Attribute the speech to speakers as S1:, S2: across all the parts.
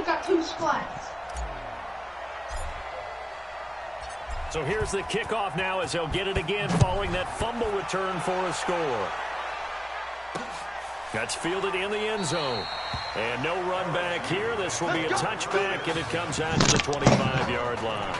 S1: got 2 splats.
S2: So here's the kickoff now as they'll get it again following that fumble return for a score. That's fielded in the end zone. And no run back here. This will be a touchback, and it comes out to the 25-yard line.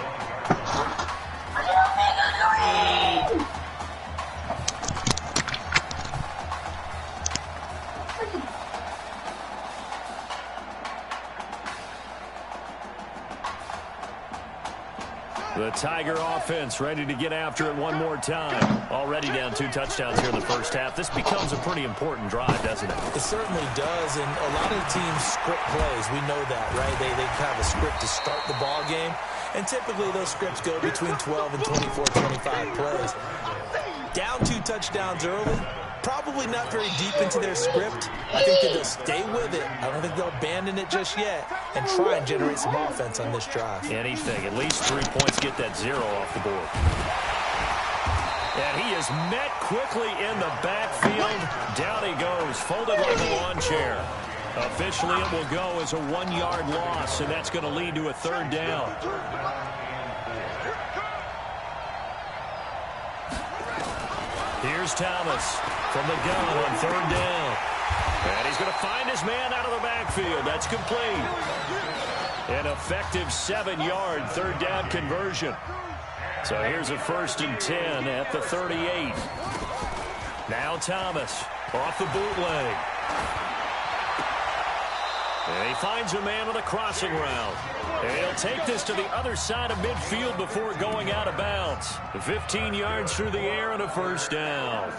S2: The Tiger offense ready to get after it one more time. Already down 2 touchdowns here in the first half. This becomes a pretty important drive, doesn't it?
S3: It certainly does, and a lot of the teams script plays. We know that, right? They have a script to start the ball game, and typically those scripts go between 12 and 24, 25 plays. Down 2 touchdowns early, probably not very deep into their script. I think that they'll stay with it. I don't think they'll abandon it just yet and try and generate some offense on this drive.
S2: Anything. At least 3 points, get that 0 off the board. And he is met quickly in the backfield. Down he goes, folded like a lawn chair. Officially, it will go as a 1-yard loss, and that's going to lead to a 3rd down. Here's Thomas from the gun on 3rd down. And he's going to find his man out of the backfield. That's complete. An effective 7-yard 3rd down conversion. So here's a 1st and 10 at the 38. Now Thomas off the bootleg. And he finds a man with a crossing route. And he'll take this to the other side of midfield before going out of bounds. 15 yards through the air and a 1st down.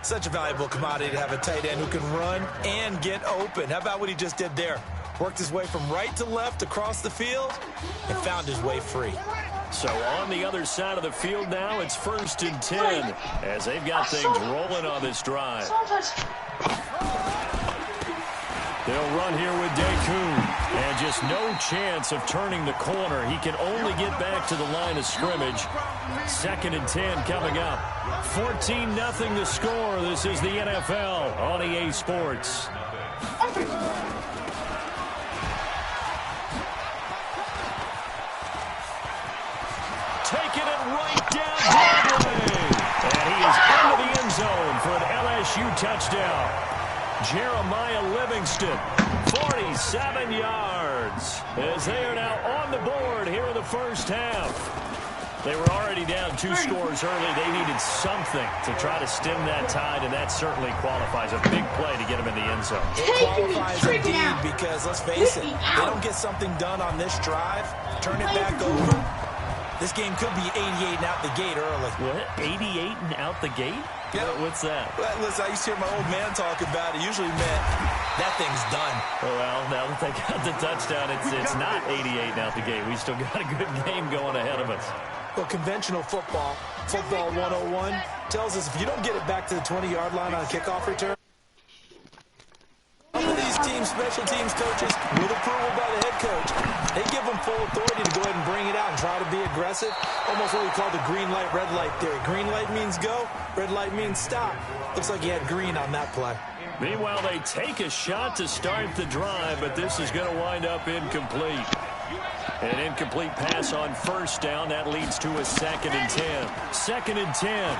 S3: Such a valuable commodity to have a tight end who can run and get open. How about what he just did there? Worked his way from right to left across the field and found his way free.
S2: So on the other side of the field now, it's 1st and 10 as they've got things rolling on this drive. They'll run here with Dekun. And just no chance of turning the corner. He can only get back to the line of scrimmage. 2nd and 10 coming up. 14-0 the score. This is the NFL on EA Sports. Taking it right down Broadway. And he is into the end zone for an LSU touchdown. Jeremiah Livingston, 47 yards, as they are now on the board here in the first half. They were already down 2 scores early. They needed something to try to stem that tide, and that certainly qualifies a big play to get them in the end zone.
S3: It qualifies indeed because, let's face it, they don't get something done on this drive, turn it back over. This game could be 88 and out the gate early.
S2: What? 88 and out the gate?
S3: Yeah.
S2: What's that?
S3: Well, listen, I used to hear my old man talk about it. Usually meant that thing's done.
S2: Well, now that they got the touchdown, it's not 88 and out the gate. We still got a good game going ahead of us.
S3: Well, conventional football 101, tells us if you don't get it back to the 20-yard line on a kickoff return, some of these teams, special teams coaches, with approval by the head coach, they give them full authority to go ahead and bring it out and try to be aggressive. Almost what we call the green light, red light theory. Green light means go, red light means stop. Looks like he had green on that play.
S2: Meanwhile, they take a shot to start the drive, but this is going to wind up incomplete. An incomplete pass on 1st down. That leads to a 2nd and 10. 2nd and 10.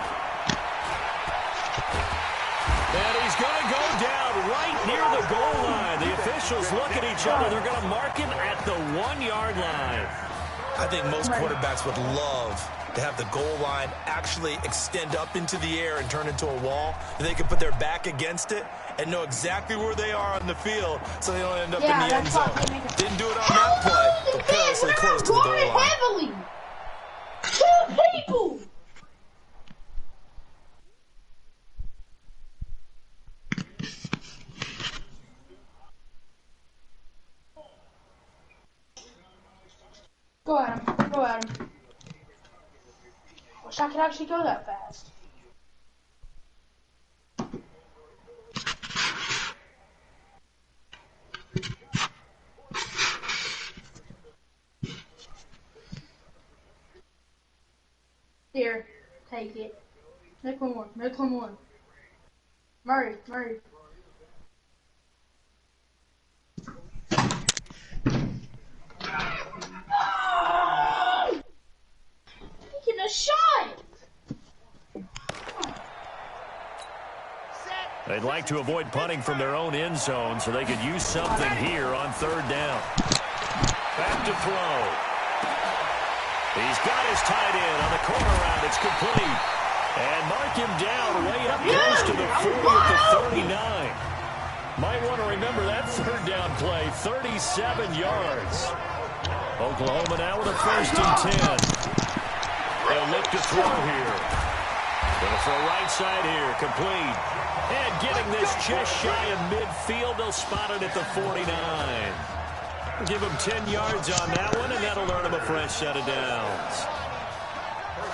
S2: And he's going to go down right near the goal line. The officials look at each other. They're going to mark him at the 1-yard line.
S3: I think most quarterbacks would love to have the goal line actually extend up into the air and turn into a wall. They can put their back against it and know exactly where they are on the field so they don't end up in the end zone. Didn't do it on that play, but perilously close to the goal line.
S1: Heavily. 2 people. Go at him. Go at him. Wish I could actually go that fast. Here, take it. Make one more. Make one more. Murray, Murray. getting a shot.
S2: They'd like to avoid punting from their own end zone so they could use something here on third down. Back to throw. He's got his tight end on the corner route. It's complete. And mark him down way up close to the 40 at the 39. Might want to remember that third down play, 37 yards. Oklahoma now with a 1st and 10. They'll look to throw here. Going to throw right side here, complete. And getting this just shy of midfield, they'll spot it at the 49. Give him 10 yards on that one, and that'll earn him a fresh set of downs.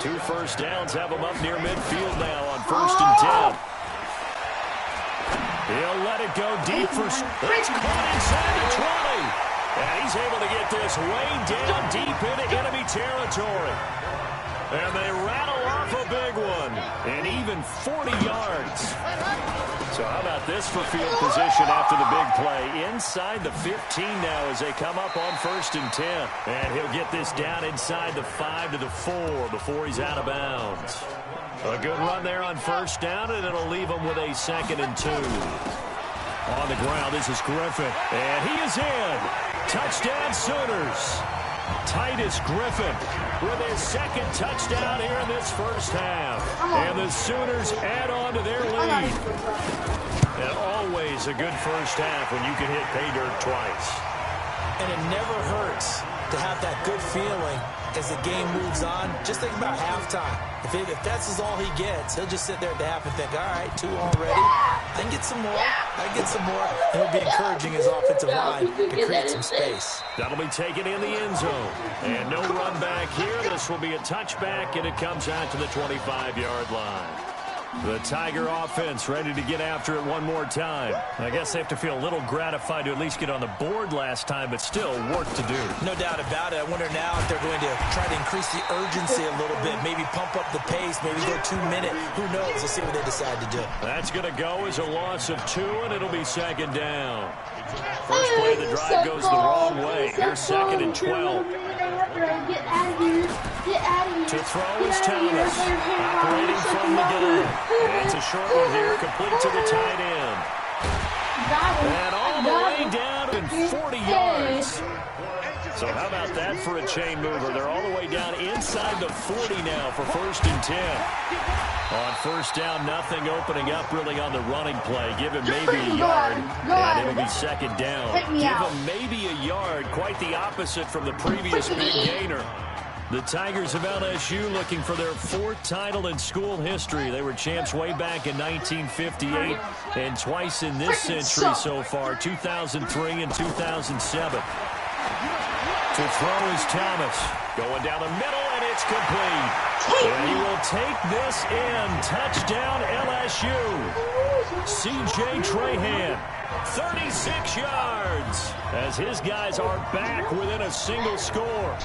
S2: 2 first downs have him up near midfield now on 1st and 10. He'll let it go deep for... It's caught inside the 20. And he's able to get this way down deep into enemy territory. And they rattle off a big one. And even 40 yards. So how about this for field position after the big play? Inside the 15 now as they come up on 1st and 10. And he'll get this down inside the 5 to the 4 before he's out of bounds. A good run there on 1st down, and it'll leave him with a 2nd and 2. On the ground, this is Griffin. And he is in. Touchdown Sooners. Titus Griffin with his 2nd touchdown here in this first half. And the Sooners add on to their lead. And always a good first half when you can hit pay dirt twice.
S3: And it never hurts to have that good feeling as the game moves on. Just think about halftime. If that's all he gets, he'll just sit there at the half and think, all right, 2 already. I can get some more. I can get some more. And he'll be encouraging his offensive line to create some space.
S2: That'll be taken in the end zone. And no run back here. This will be a touchback, and it comes out to the 25-yard line. The Tiger offense ready to get after it one more time. I guess they have to feel a little gratified to at least get on the board last time, but still work to do.
S3: No doubt about it. I wonder now if they're going to try to increase the urgency a little bit, maybe pump up the pace, maybe go 2-minute. Who knows? Let's see what they decide to do.
S2: That's going to go as a loss of 2, and it'll be 2nd down. First play of the drive goes the wrong way. Here's 2nd and 12. To throw is Thomas. Operating from the gun. And it's a short one here, complete to the tight end. And all the way down in 40 yards. So how about that for a chain mover? They're all the way down inside the 40 now for 1st and 10. On 1st down, nothing opening up really on the running play. Give him maybe a yard, and it'll be 2nd down. Give him maybe a yard, quite the opposite from the previous big gainer. The Tigers of LSU looking for their 4th title in school history. They were champs way back in 1958 and twice in this century so far, 2003 and 2007. To throw is Thomas. Going down the middle, and it's complete. And he will take this in. Touchdown LSU. C.J. Trahan, 36 yards. As his guys are back within a single score.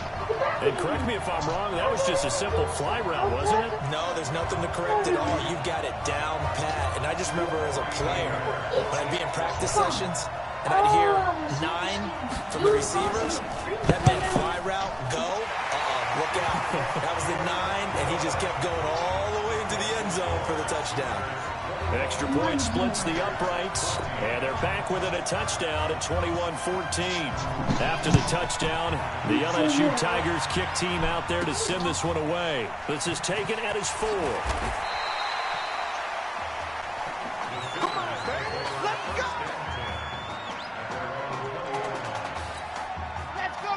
S2: And correct me if I'm wrong, that was just a simple fly route, wasn't it?
S3: No, there's nothing to correct at all. You've got it down pat. And I just remember as a player, when I'd be in practice sessions, and I'd hear 9 from the receivers. That meant fly route, go. Look out. That was the 9, and he just kept going all the way into the end zone for the touchdown.
S2: Extra point splits the uprights, and they're back within a touchdown at 21-14. After the touchdown, the LSU Tigers kick team out there to send this one away. This is taken at his 4.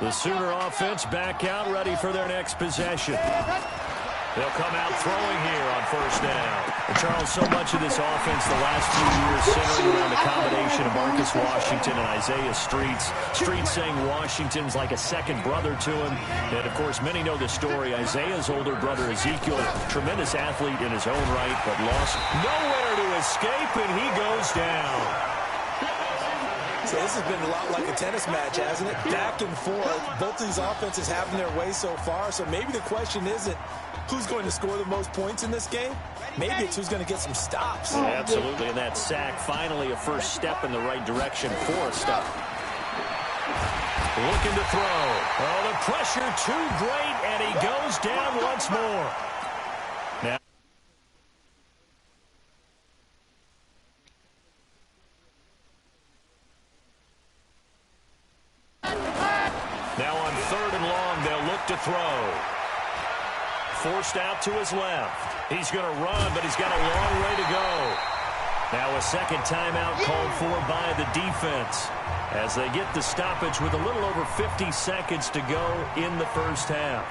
S2: The Sooner offense back out, ready for their next possession. They'll come out throwing here on 1st down. And Charles, so much of this offense the last few years centering around the combination of Marcus Washington and Isaiah Streets. Streets saying Washington's like a second brother to him. And, of course, many know the story. Isaiah's older brother, Ezekiel, tremendous athlete in his own right, but lost nowhere to escape, and he goes down.
S3: So this has been a lot like a tennis match, hasn't it? Back and forth. Both of these offenses having their way so far. So maybe the question isn't who's going to score the most points in this game. Maybe it's who's going to get some stops.
S2: Yeah, absolutely. And that sack, finally a first step in the right direction for a stop. Looking to throw. Oh, the pressure too great, and he goes down once more. Now on 3rd and long, they'll look to throw. Forced out to his left. He's going to run, but he's got a long way to go. Now a second timeout called for by the defense as they get the stoppage with a little over 50 seconds to go in the first half.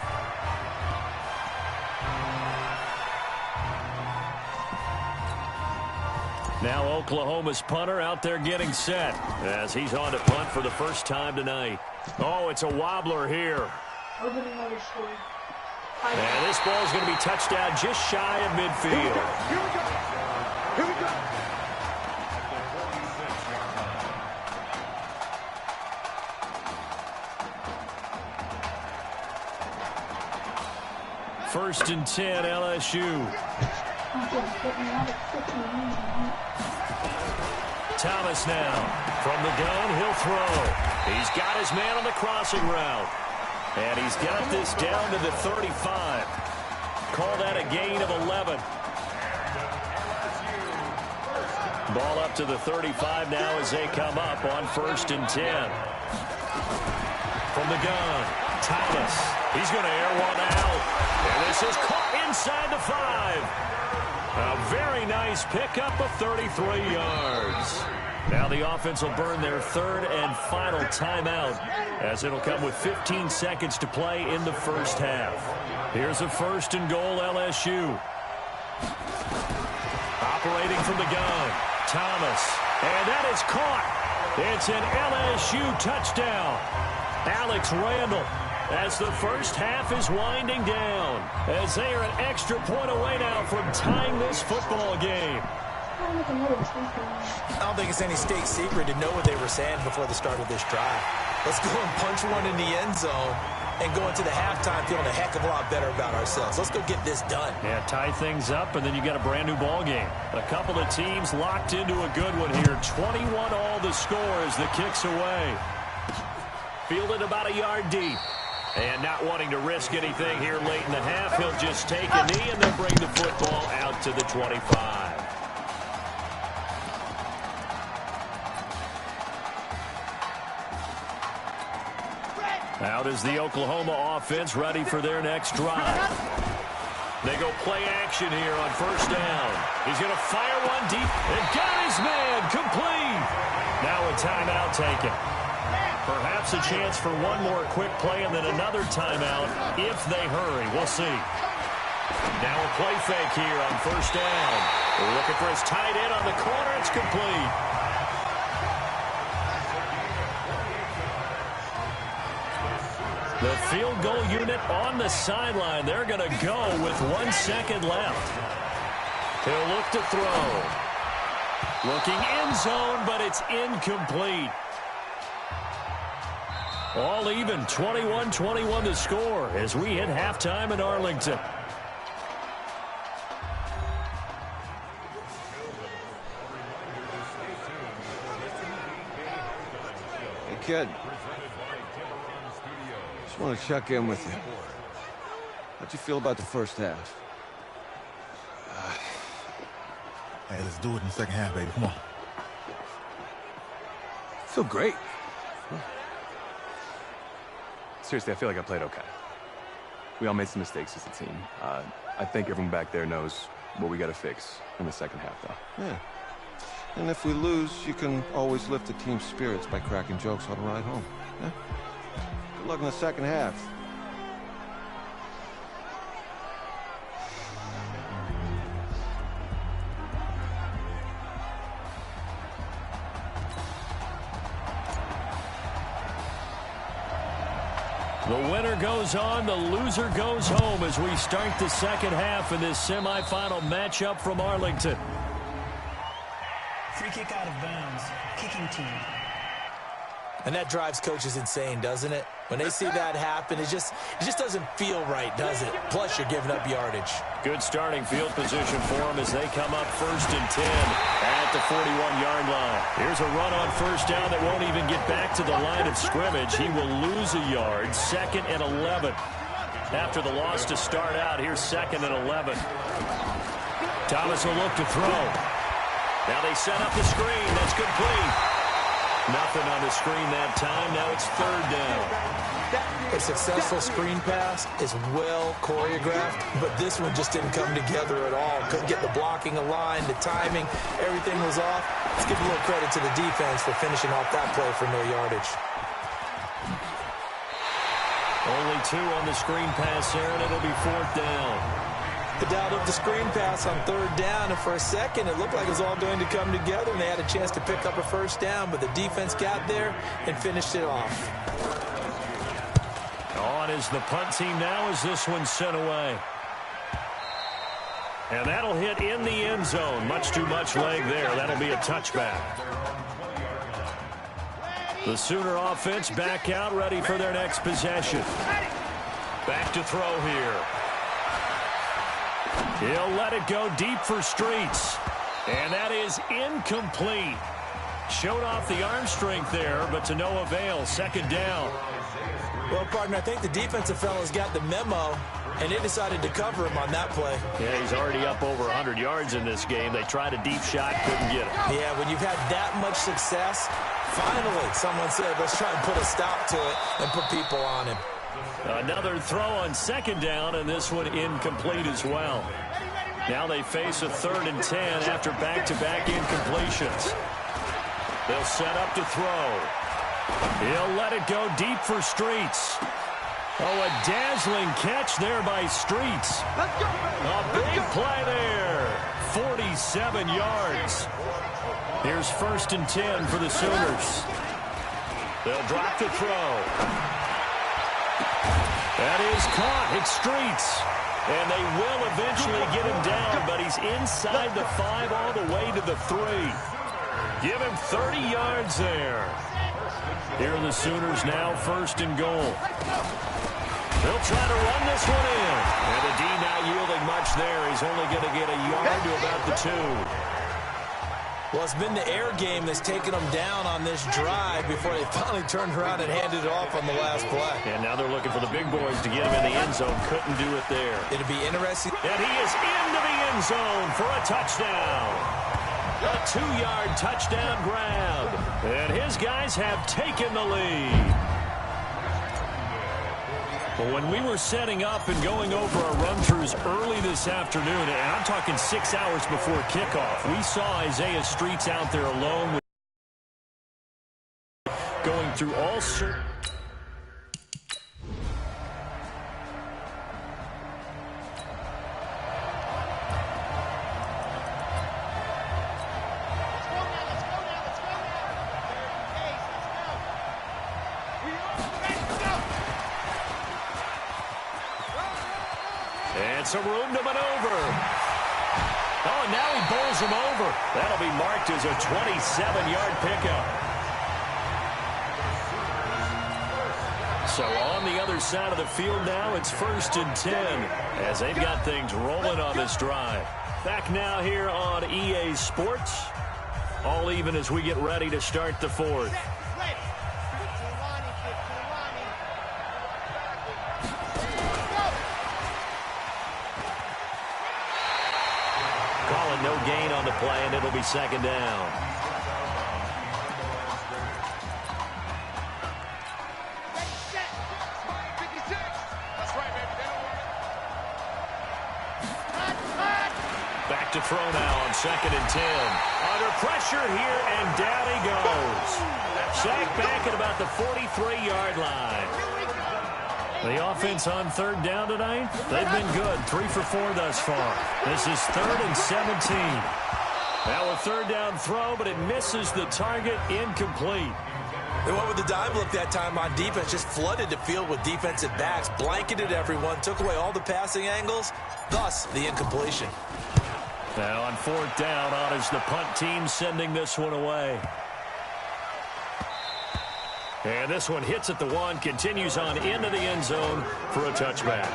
S2: Now Oklahoma's punter out there getting set as he's on to punt for the first time tonight. Oh, it's a wobbler here. And this ball is going to be touched down just shy of midfield.
S4: Here we go. Here we go.
S2: First and 10, LSU. Thomas now. From the gun, he'll throw. He's got his man on the crossing route. And he's got this down to the 35. Call that a gain of 11. Ball up to the 35 now as they come up on 1st and 10. From the gun, Thomas. He's going to air one out. And this is caught inside the 5. A very nice pickup of 33 yards. Now the offense will burn their 3rd and final timeout as it'll come with 15 seconds to play in the first half. Here's a 1st and goal, LSU. Operating from the gun, Thomas. And that is caught. It's an LSU touchdown. Alex Randall, as the first half is winding down, as they are an extra point away now from tying this football game.
S3: I don't think it's any state secret to know what they were saying before the start of this drive. Let's go and punch one in the end zone and go into the halftime feeling a heck of a lot better about ourselves. Let's go get this done.
S2: Yeah, tie things up, and then you got a brand new ball game. A couple of teams locked into a good one here. 21 all the score as the kick's away. Fielded about a yard deep. And not wanting to risk anything here late in the half, he'll just take a knee and then bring the football out to the 25. Out is the Oklahoma offense ready for their next drive. They go play action here on 1st down. He's going to fire one deep and got his man complete. Now a timeout taken. Perhaps a chance for one more quick play and then another timeout if they hurry. We'll see. Now a play fake here on 1st down. We're looking for his tight end on the corner. It's complete. The field goal unit on the sideline. They're going to go with 1 second left. He'll look to throw. Looking end zone, but it's incomplete. All even, 21-21 the score as we hit halftime in Arlington.
S4: Hey, kid. Just want to check in with you. How'd you feel about the first half?
S5: Hey, let's do it in the second half, baby. Come on.
S4: Feel great.
S6: Seriously, I feel like I played okay. We all made some mistakes as a team. I think everyone back there knows what we got to fix in the second half, though.
S4: Yeah. And if we lose, you can always lift the team's spirits by cracking jokes on the ride home. Yeah? Good luck in the second half.
S2: The winner goes on, the loser goes home as we start the second half in this semifinal matchup from Arlington.
S7: Free kick out of bounds. Kicking team.
S3: And that drives coaches insane, doesn't it? When they see that happen, it just doesn't feel right, does it? Plus, you're giving up yardage.
S2: Good starting field position for them as they come up 1st and 10 at the 41-yard line. Here's a run on 1st down that won't even get back to the line of scrimmage. He will lose a yard. 2nd and 11. After the loss to start out, here's 2nd and 11. Thomas will look to throw. Now they set up the screen. That's complete. Nothing on the screen that time. Now it's 3rd down.
S3: A successful screen pass is well choreographed, but this one just didn't come together at all. Couldn't get the blocking aligned, the timing, everything was off. Let's give a little credit to the defense for finishing off that play for no yardage.
S2: Only 2 on the screen pass there, and it'll be 4th down.
S3: They dialed up the screen pass on 3rd down, and for a second it looked like it was all going to come together, and they had a chance to pick up a 1st down, but the defense got there and finished it off.
S2: On is the punt team now as this one's sent away. And that'll hit in the end zone. Much too much leg there. That'll be a touchback. The Sooner offense back out, ready for their next possession. Back to throw here. He'll let it go deep for Streets. And that is incomplete. Showed off the arm strength there, but to no avail. 2nd down.
S3: Well, partner, I think the defensive fellas got the memo, and they decided to cover him on that play.
S2: Yeah, he's already up over 100 yards in this game. They tried a deep shot, couldn't get it.
S3: Yeah, when you've had that much success, finally someone said, let's try and put a stop to it and put people on him.
S2: Another throw on 2nd down, and this one incomplete as well. Now they face a 3rd and 10 after back-to-back incompletions. They'll set up to throw. He'll let it go deep for Streets. Oh, a dazzling catch there by Streets. A big play there. 47 yards. Here's 1st and 10 for the Sooners. They'll drop the throw. That is caught. It's Streets. And they will eventually get him down, but he's inside the 5 all the way to the 3. Give him 30 yards there. Here are the Sooners now 1st and goal. They'll try to run this one in. And the D not yielding much there. He's only going to get a yard to about the 2.
S3: Well, it's been the air game that's taken them down on this drive before they finally turned around and handed it off on the last play.
S2: And now they're looking for the big boys to get him in the end zone. Couldn't do it there.
S3: It'll be interesting.
S2: And he is into the end zone for a touchdown. A 2-yard touchdown grab. And his guys have taken the lead. Well, when we were setting up and going over our run-throughs early this afternoon, and I'm talking 6 hours before kickoff, we saw Isaiah Streets out there alone going through all sorts. And some room to maneuver. Oh, now he bowls him over. That'll be marked as a 27-yard pickup. So on the other side of the field now, it's 1st and 10 as they've got things rolling on this drive. Back now here on EA Sports. All even as we get ready to start the 4th. Calling no gain on the play, and it'll be 2nd down. Back to throw now on 2nd and 10. Under pressure here, and down he goes. Sacked back at about the 43-yard line. The offense on 3rd down tonight, they've been good. 3 for 4 thus far. This is 3rd and 17. Now a 3rd down throw, but it misses the target, incomplete.
S3: They went with the dime look that time on defense, just flooded the field with defensive backs, blanketed everyone, took away all the passing angles, thus the incompletion.
S2: Now on 4th down, on is the punt team sending this one away. And this one hits at the 1, continues on into the end zone for a touchback.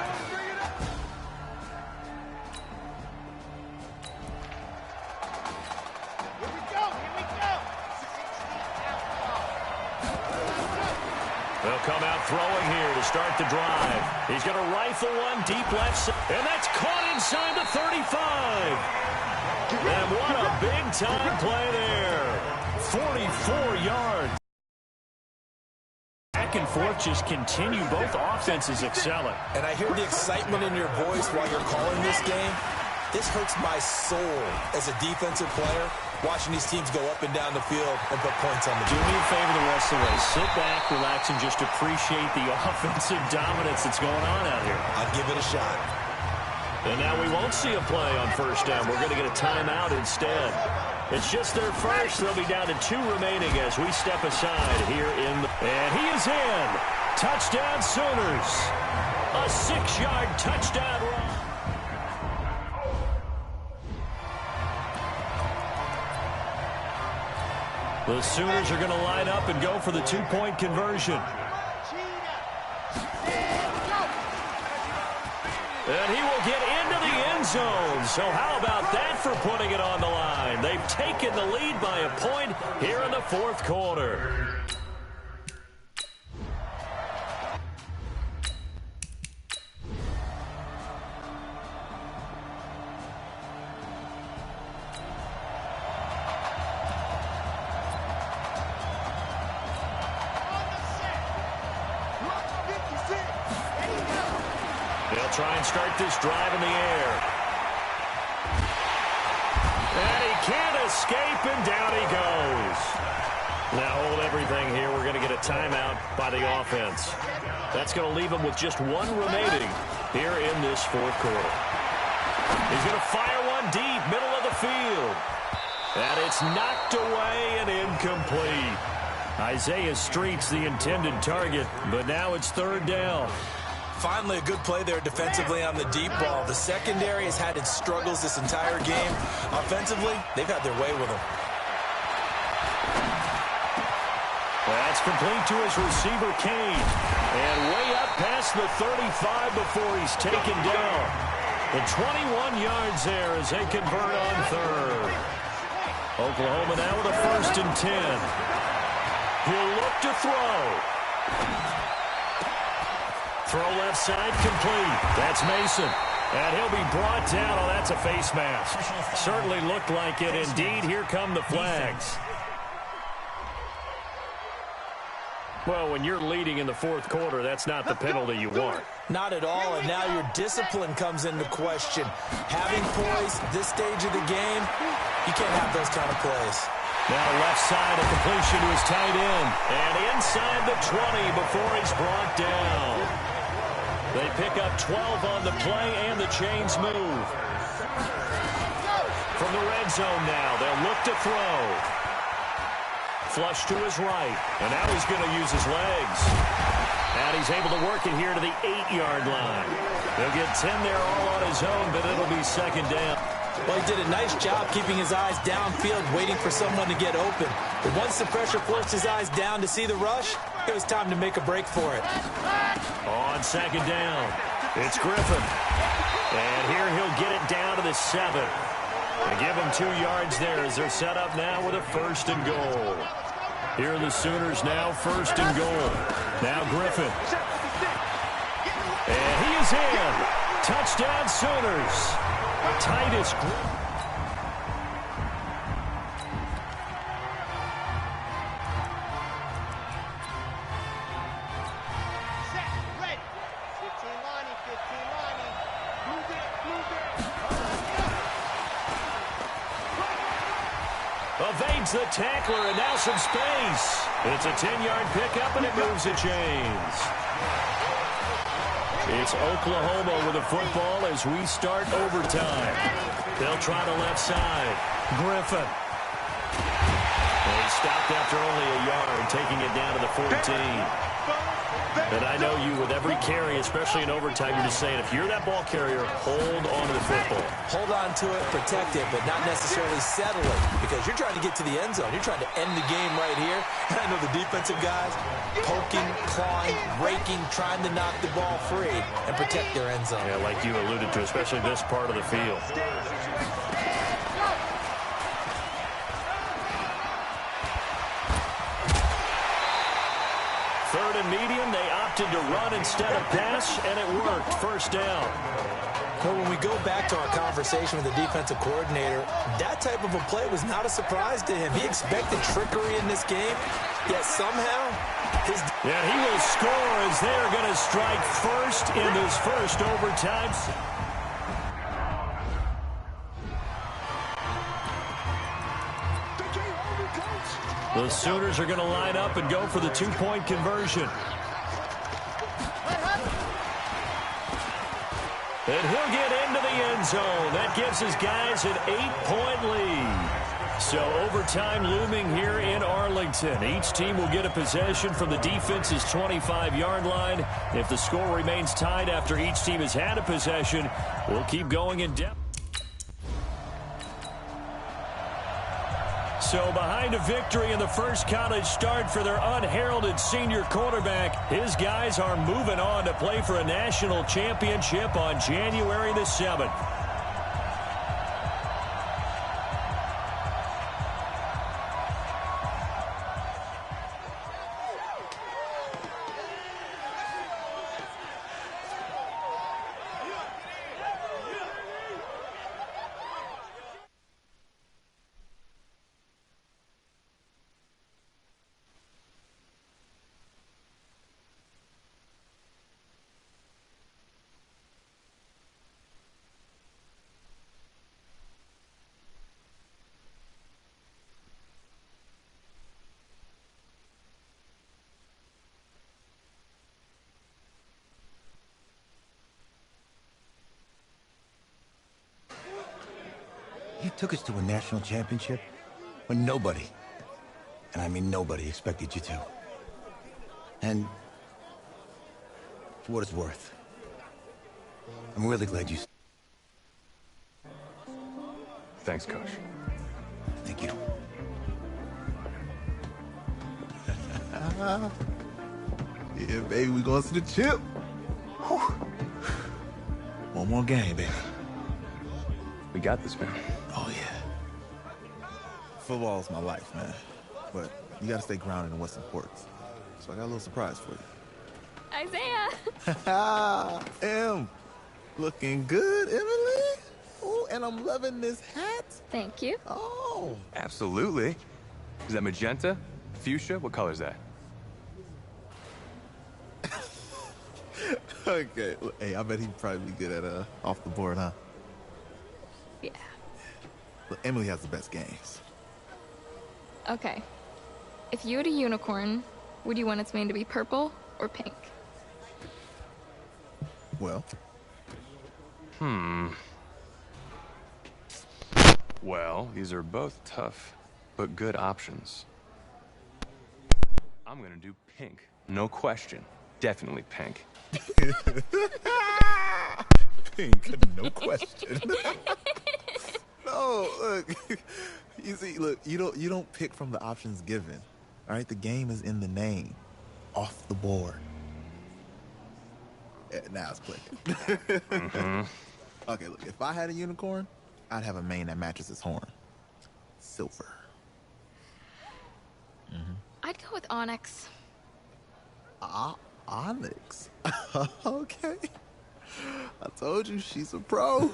S2: They'll come out throwing here to start the drive. He's going to rifle one deep left side, and that's caught inside the 35. And what a big-time play there. 44 yards. Back and forth just continue. Both offenses excelling.
S3: And I hear the excitement in your voice while you're calling this game. This hurts my soul as a defensive player, watching these teams go up and down the field and put points on the board.
S2: Do me a favor the rest of the way. Sit back, relax, and just appreciate the offensive dominance that's going on out here.
S3: I'll give it a shot.
S2: And now we won't see a play on first down. We're going to get a timeout instead. It's just their first. They'll be down to 2 remaining as we step aside here in the... And he is in. Touchdown Sooners. A 6-yard touchdown run. The Sooners are going to line up and go for the 2-point conversion. And he will get into the end zone. So how about that for putting it on the line? They've taken the lead by a point here in the 4th quarter. They'll try and start this drive in the air. And he can't escape, and down he goes. Now hold everything here. We're going to get a timeout by the offense. That's going to leave him with just 1 remaining here in this 4th quarter. He's going to fire one deep, middle of the field. And it's knocked away and incomplete. Isaiah Street's the intended target, but now it's 3rd down.
S3: Finally, a good play there defensively on the deep ball. The secondary has had its struggles this entire game. Offensively, they've had their way with him.
S2: That's complete to his receiver, Kane. And way up past the 35 before he's taken down. The 21 yards there as they convert on 3rd. Oklahoma now with a 1st and 10. He'll look to throw. Throw left side complete. That's Mason. And he'll be brought down. Oh, that's a face mask. Certainly looked like it. Indeed, here come the flags. Well, when you're leading in the 4th quarter, that's not the penalty you want.
S3: Not at all, and now your discipline comes into question. Having poise at this stage of the game, you can't have those kind of plays.
S2: Now left side, a completion to his tight end. And inside the 20 before he's brought down. They pick up 12 on the play, and the chains move. From the red zone now, they'll look to throw. Flush to his right, and now he's going to use his legs. And he's able to work it here to the 8-yard line. He'll get 10 there all on his own, but it'll be 2nd down.
S3: Well, he did a nice job keeping his eyes downfield, waiting for someone to get open. But once the pressure forced his eyes down to see the rush, it was time to make a break for it.
S2: On 2nd down, it's Griffin. And here he'll get it down to the 7. And give him 2 yards there as they're set up now with a 1st and goal. Here are the Sooners now 1st and goal. Now Griffin. And he is in. Touchdown Sooners. Titus Griffin. Evades the tackler, and now some space. It's a 10-yard pickup, and it moves the chains. It's Oklahoma with the football as we start overtime. They'll try the left side. Griffin. And he stopped after only a yard, taking it down to the 14. And I know you, with every carry, especially in overtime, you're just saying, if you're that ball carrier, hold on to the football.
S3: Hold on to it, protect it, but not necessarily settle it, because you're trying to get to the end zone. You're trying to end the game right here. And I know the defensive guys poking, clawing, raking, trying to knock the ball free and protect their end zone.
S2: Yeah, like you alluded to, especially this part of the field. Third and medium, they opted to run instead of pass, and it worked. First down.
S3: Well, when we go back to our conversation with the defensive coordinator, that type of a play was not a surprise to him. He expected trickery in this game, yet somehow his...
S2: Yeah, he will score as they're going to strike first in this first overtime. The Sooners are going to line up and go for the two-point conversion. And he'll get into the end zone. That gives his guys an 8-point lead. So overtime looming here in Arlington. Each team will get a possession from the defense's 25-yard line. If the score remains tied after each team has had a possession, we'll keep going in depth. So behind a victory in the first college start for their unheralded senior quarterback, his guys are moving on to play for a national championship on January the 7th.
S5: You took us to a national championship when nobody, and I mean nobody, expected you to. And for what it's worth, I'm really glad you...
S6: Thanks, Coach.
S5: Thank you.
S7: Yeah, baby, we going to the chip. Whew. One more game, baby.
S6: We got this, man.
S7: Oh, yeah. Football's my life, man. But you got to stay grounded in what's important. So I got a little surprise for you.
S8: Isaiah!
S7: Em, looking good, Emily. Oh, and I'm loving this hat.
S8: Thank you.
S7: Oh.
S6: Absolutely. Is that magenta? Fuchsia? What color is that?
S7: Okay. Look, hey, I bet he'd probably be good at off the board, huh?
S8: Yeah.
S7: Look, Emily has the best games.
S8: Okay. If you had a unicorn, would you want its mane to be purple or pink?
S7: Well.
S6: Well, these are both tough, but good options. I'm gonna do pink. No question. Definitely pink.
S7: Pink, no question. No, look. You see, look, you don't pick from the options given. All right, the game is in the name. Off the board. Now it's clicking. Okay, look, if I had a unicorn, I'd have a mane that matches his horn. Silver.
S8: I'd go with onyx.
S7: Onyx. Okay. I told you, she's a pro.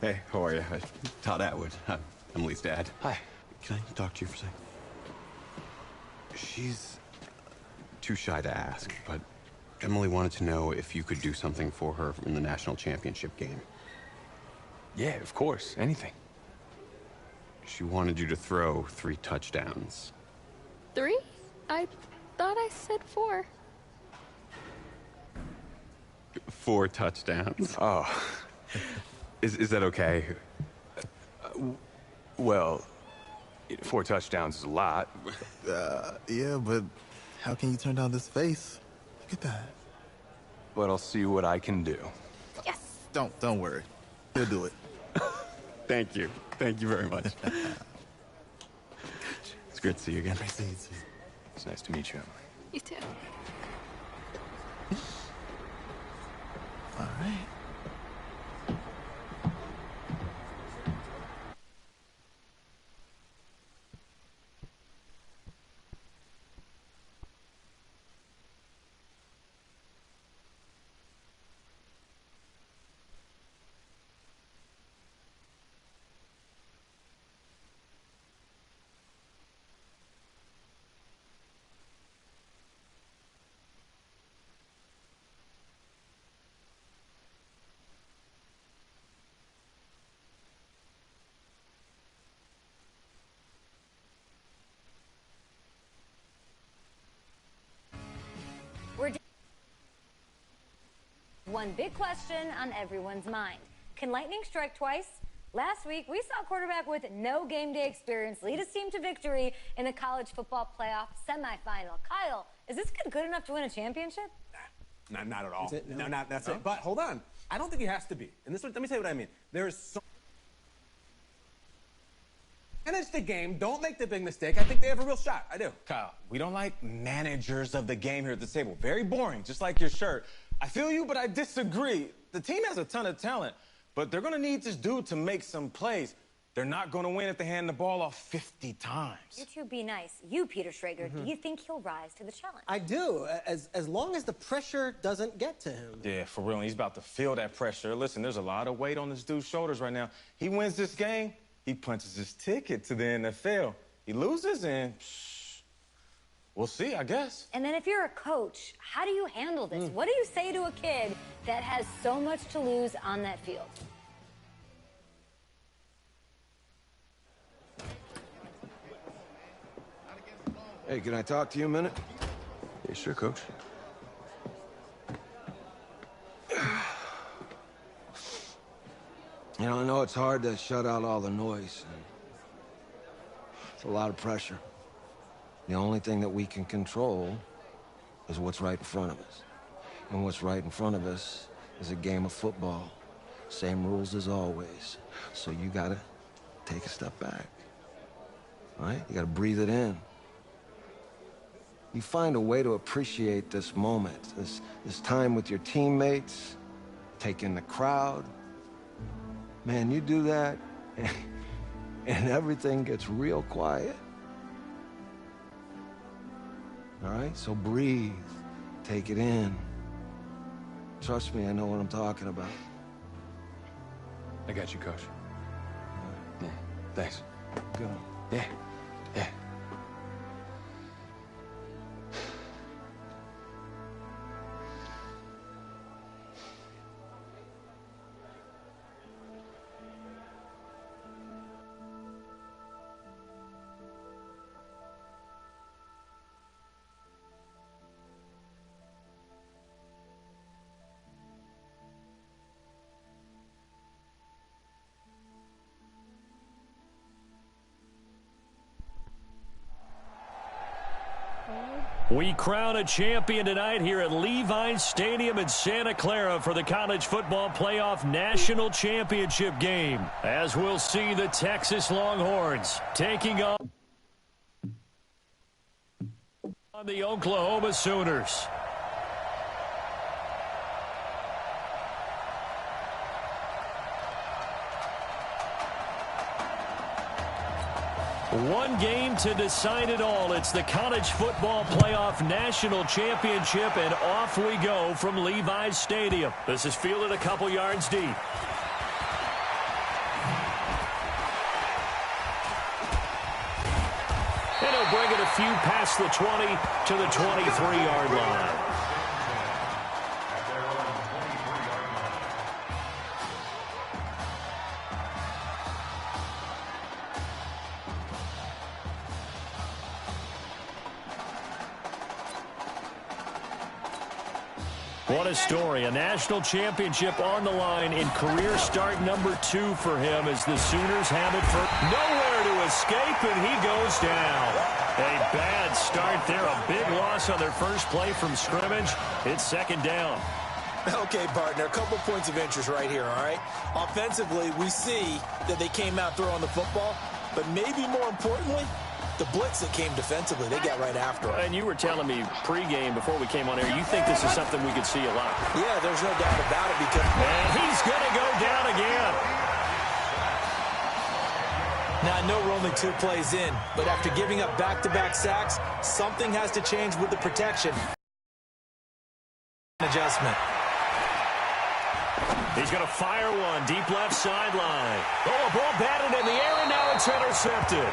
S9: Hey, how are you? Todd Atwood. I'm Emily's dad.
S6: Hi.
S9: Can I talk to you for a second? She's too shy to ask, but Emily wanted to know if you could do something for her in the national championship game.
S6: Yeah, of course. Anything.
S9: She wanted you to throw 3 touchdowns.
S8: 3? I thought I said 4.
S9: 4 touchdowns.
S6: Oh. Is that okay? Well, 4 touchdowns is a lot.
S7: Yeah, but how can you turn down this face? Look at that.
S6: But I'll see what I can do.
S8: Yes.
S7: Don't worry. He'll do it.
S6: Thank you. Thank you very much. It's great to see you again.
S7: Nice to meet you.
S6: It's nice to meet you, Emily.
S8: You too.
S7: All right.
S10: One big question on everyone's mind. Can lightning strike twice? Last week, we saw a quarterback with no game day experience lead his team to victory in the college football playoff semifinal. Kyle, is this kid good enough to win a championship?
S11: Not at all.
S12: That's it? No?
S11: That's it. But hold on. I don't think he has to be. And let me tell you what I mean. There is so... Manage the game. Don't make the big mistake. I think they have a real shot. I do.
S12: Kyle, we don't like managers of the game here at the table. Very boring, just like your shirt. I feel you, but I disagree. The team has a ton of talent, but they're going to need this dude to make some plays. They're not going to win if they hand the ball off 50 times.
S10: You two be nice. You, Peter Schrager, do you think he'll rise to the challenge?
S13: I do, as long as the pressure doesn't get to him.
S12: Yeah, for real. He's about to feel that pressure. Listen, there's a lot of weight on this dude's shoulders right now. He wins this game, he punches his ticket to the NFL. He loses, and we'll see, I guess.
S10: And then if you're a coach, how do you handle this? What do you say to a kid that has so much to lose on that field?
S4: Hey, can I talk to you a minute?
S6: Yeah, sure, Coach.
S4: You know, I know it's hard to shut out all the noise. It's a lot of pressure. The only thing that we can control is what's right in front of us. And what's right in front of us is a game of football. Same rules as always. So you gotta take a step back. All right? You gotta breathe it in. You find a way to appreciate this moment, this time with your teammates, take in the crowd. Man, you do that, and everything gets real quiet. All right? So breathe. Take it in. Trust me, I know what I'm talking about.
S6: I got you, Coach. Yeah, thanks.
S4: Go.
S6: Yeah, yeah.
S2: We crown a champion tonight here at Levi's Stadium in Santa Clara for the College Football Playoff National Championship game. As we'll see the Texas Longhorns taking on the Oklahoma Sooners. One game to decide it all. It's the College Football Playoff National Championship, and off we go from Levi's Stadium. This is fielded a couple yards deep. And he'll bring it a few past the 20 to the 23-yard line. What a story. A national championship on the line in career start number 2 for him as the Sooners have it for nowhere to escape, and he goes down. A bad start there. A big loss on their first play from scrimmage. It's second down.
S3: Okay, partner, a couple points of interest right here, all right? Offensively, we see that they came out throwing the football, but maybe more importantly, the blitz that came defensively, they got right after it.
S2: And you were telling me pregame before we came on air, you think this is something we could see a lot.
S3: Yeah, there's no doubt about it because...
S2: And he's going to go down again.
S3: Now, I know we're only 2 plays in, but after giving up back-to-back sacks, something has to change with the protection. Adjustment.
S2: He's going to fire one, deep left sideline. Oh, a ball batted in the air, and now it's intercepted.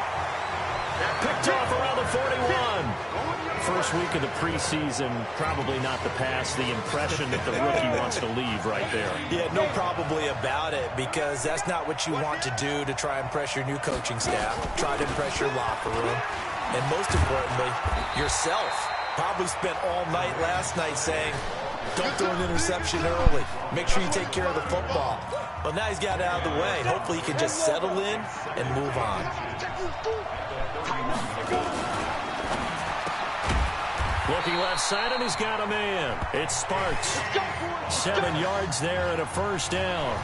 S2: Picked off around the 41. First week of the preseason, probably not the pass, the impression that the rookie wants to leave right there.
S3: Yeah, no probably about it, because that's not what you want to do to try and impress your new coaching staff, try to impress your locker room, and most importantly, yourself. Probably spent all night last night saying, don't throw an interception early. Make sure you take care of the football. Well, now he's got it out of the way. Hopefully he can just settle in and move on.
S2: Looking left side, and he's got a man. It's Sparks. 7 yards there and a first down.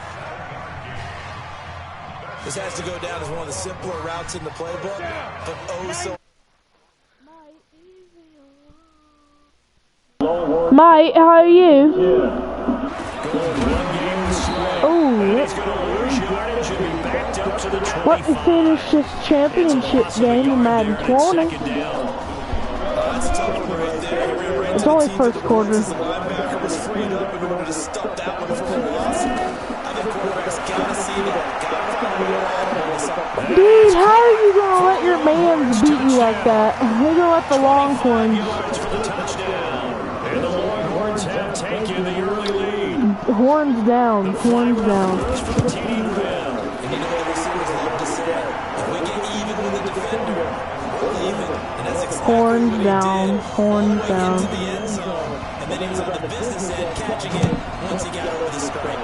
S3: This has to go down as one of the simpler routes in the playbook, but oh so...
S1: Mate, how are you? Oh, let's finish this championship game in Madden 20. It's only first quarter. Dude, how are you gonna let your mans beat you like that? You're gonna let the Longhorns.
S2: Taking the early lead.
S1: Horns down, horns down.
S3: And you know what the receivers love to say? If we get even with the defender, we're even. And that's exactly
S1: horns down, horns down.
S3: Into the end zone. And then he was on the business end catching it once he got over the screen.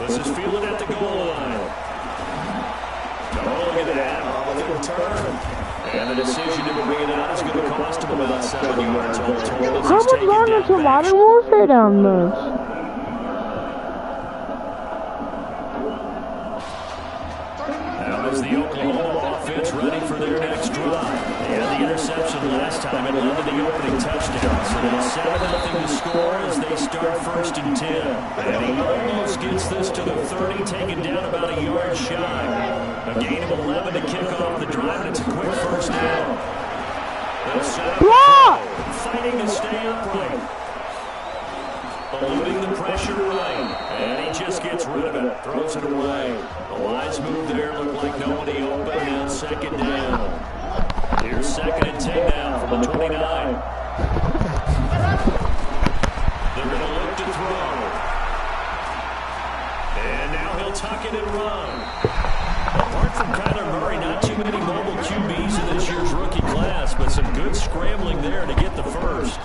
S2: This is fielded at the goal line. Oh, look at that.
S3: Look at return.
S2: And the decision to bring it out is going to cost him about 7 yards all told.
S1: How much longer till Modern Warfare down this?
S2: Now is the Oklahoma offense ready for their next drive. They had the interception last time and led to the opening touchdown. So it's 7-0 to score as they start 1st and 10. And he almost gets this to the 30, taken down about a yard shy. A gain of 11 to kick off the drive, and it's a quick first down. Fighting to stay upright. Eluding the pressure right. And he just gets rid of it. Throws it away. A wise move there. Looked like nobody open. Now second down. Here's 2nd and 10 now from the 29. They're going to look to throw. And now he'll tuck it and run. Apart from Kyler Murray, not too many mobile QBs in this year's rookie class, but some good scrambling there to get the first.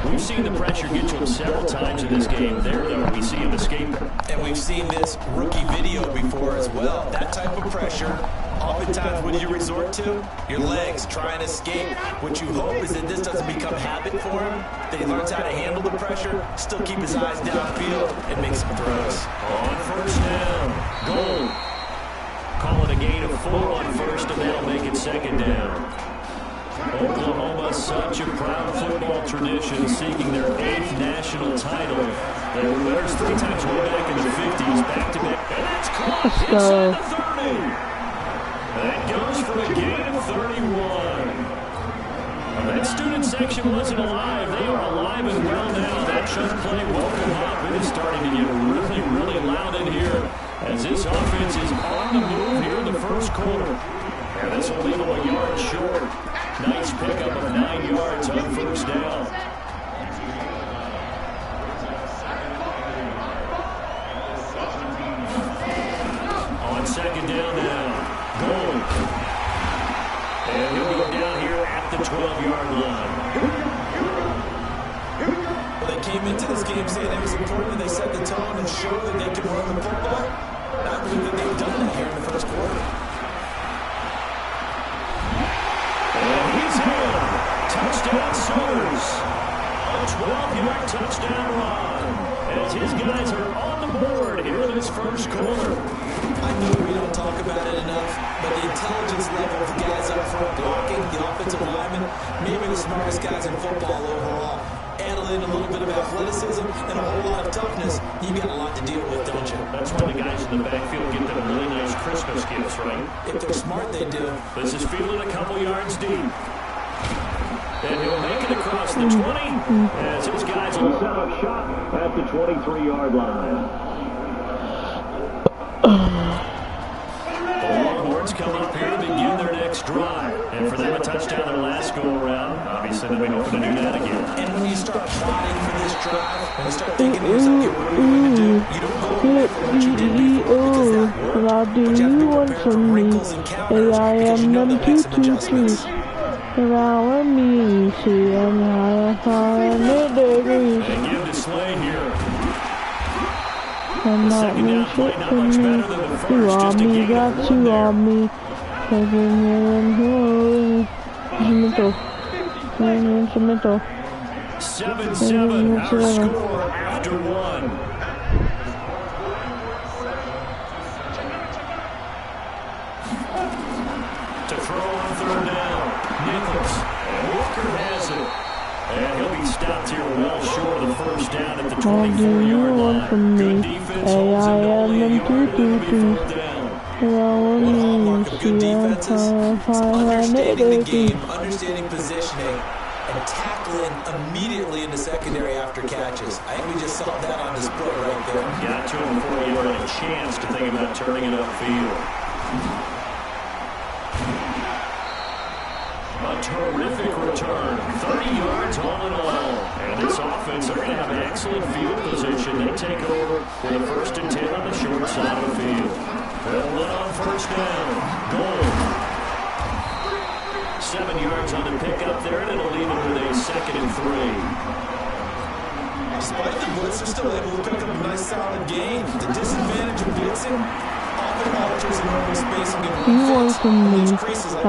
S2: We've seen the pressure get to him several times in this game. There, though, we see him escape.
S3: And we've seen this rookie video before as well. That type of pressure, oftentimes what do you resort to? Your legs, try and escape. What you hope is that this doesn't become habit for him, that he learns how to handle the pressure, still keep his eyes downfield, and make some throws.
S2: On first down, goal. Call it a gain of 4 on first, and that'll make it second down. Oklahoma, such a proud football tradition, seeking their 8th national title. They were winners 3 times way back in the 50s, back-to-back. And that's caught inside the 30. That goes for a gain of 31. That student section wasn't alive. They are alive and well now. That chunk play woke them up. It is starting to get really, really loud in here as this offense is on the move here in the first quarter. And this will leave them a yard short. Nice pickup of 9 yards on first down. On second down now. Goal. And he'll go down here at the 12-yard line.
S3: Well, they came into this game saying it was important that they set the tone and show that they can run the football. I believe that they've done that here in the first quarter.
S2: his guys are on the board here in this first quarter.
S3: I know we don't talk about it enough, but the intelligence level of the guys up front blocking, the offensive linemen, maybe the smartest guys in football overall. Add in a little bit of athleticism and a whole lot of toughness, you've got a lot to deal with, don't you?
S2: That's why the guys in the backfield get them really nice Christmas gifts, right?
S3: If they're smart, they do.
S2: This is fielded a couple yards deep. And he'll make it across the 20 as his guys will set up shop at the 23-yard line. The Longhorns come up here to begin their next drive. And for them, a touchdown their last go-around. Obviously, they'll be hoping to do that again.
S3: And when you start plotting for this drive, when you start thinking to yourself, okay, what are we going to do? You don't go away from what you did before because that worked. But you have to prepare for wrinkles and counters because you know they'll make some adjustments.
S14: Around me, see, I'm high degrees.
S2: They give to Slay here.
S14: I'm not me, shit for me. You on me, got you on me. Taking me in here. Instrumental.
S2: 7-7, our score after one. To throw on third down. Nichols. And Walker has it. And he'll be stopped here well short of the first down at the 24-yard line. Good defense holds him to only a yard and it'll be fourth down.
S3: What a hallmark of good defense is understanding the game, understanding positioning, and tackling immediately in the secondary after catches. I think we just saw that on display right there.
S2: Got to him before he had a chance to think about turning it upfield. A terrific return. 30 yards all in all. And this offense, they're going to have excellent field position. They take over for the 1st and 10 on the short side of the field. They'll win on first down. Goal. 7 yards on the pickup there, and it'll leave it with a 2nd and 3.
S3: Despite the blitz, they're still able to pick up a nice solid gain. The disadvantage of blitzing often alters the normal spacing and
S14: You want from me. I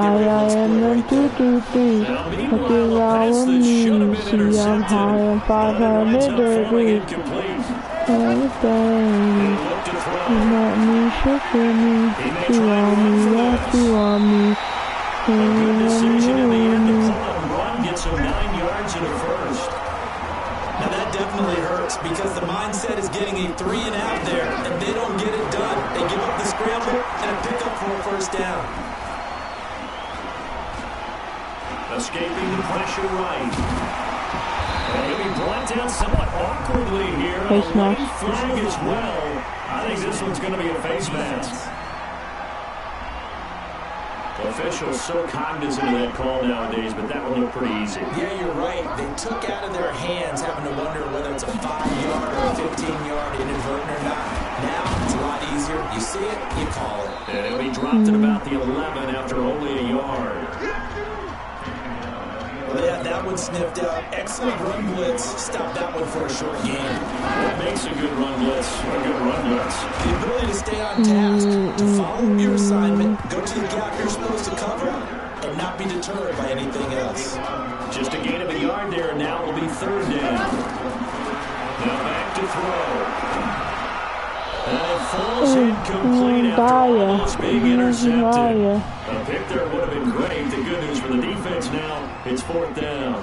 S14: am them 223. Look around me. See, I'm high on 500 degrees. Everything. You not me, shit for me. You on me, got you on me.
S2: Good decision in the end to pull and run, get some 9 yards in a first.
S3: Now that definitely hurts because the mindset is getting a 3 and out there, and they don't get it done. They give up the scramble and a pickup for a first down.
S2: Escaping the pressure right. And he'll be brought down somewhat awkwardly here.
S14: Face mask.
S2: Flag as well. I think this one's going to be a face mask. Officials so cognizant of that call nowadays, but that one looked pretty easy.
S3: Yeah, you're right. They took out of their hands having to wonder whether it's a 5-yard or a 15-yard inadvertent or not. Now, it's a lot easier. You see it, you call it.
S2: And it'll be dropped at about the 11 after only a yard.
S3: Well, yeah, that one sniffed out. Excellent run blitz. Stop that one for a short gain.
S2: What makes a good run blitz? A good run blitz.
S3: The ability to stay on task, to follow your assignment, go to the gap you're supposed to cover, and not be deterred by anything else.
S2: Just a gain of a yard there, and now it'll be third down. Now back to throw. And it falls incomplete after almost being intercepted. A pick there would have been great. The good news for the defense now, it's fourth down.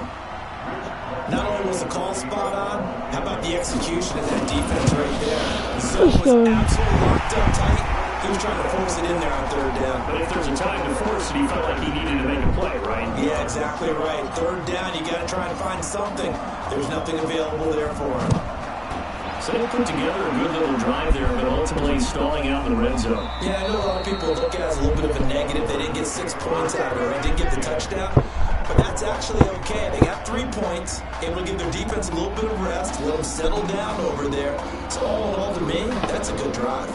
S3: Not only was the call spot on, how about the execution of that defense right there? The zone was absolutely locked up tight. He was trying to force it in there on third down.
S2: But if there's a time to force it, he felt like he needed to make a play, right?
S3: Yeah, exactly right. Third down, you got to try and find something. There's nothing available there for him.
S2: So they put together a good little drive there, but ultimately stalling out in the red zone.
S3: Yeah, I know a lot of people look at it as a little bit of a negative. They didn't get 6 points out of it. They didn't get the touchdown. But that's actually okay. They got 3 points. Able to give their defense a little bit of rest, let them settle down over there. So all in all, to me, that's a good drive.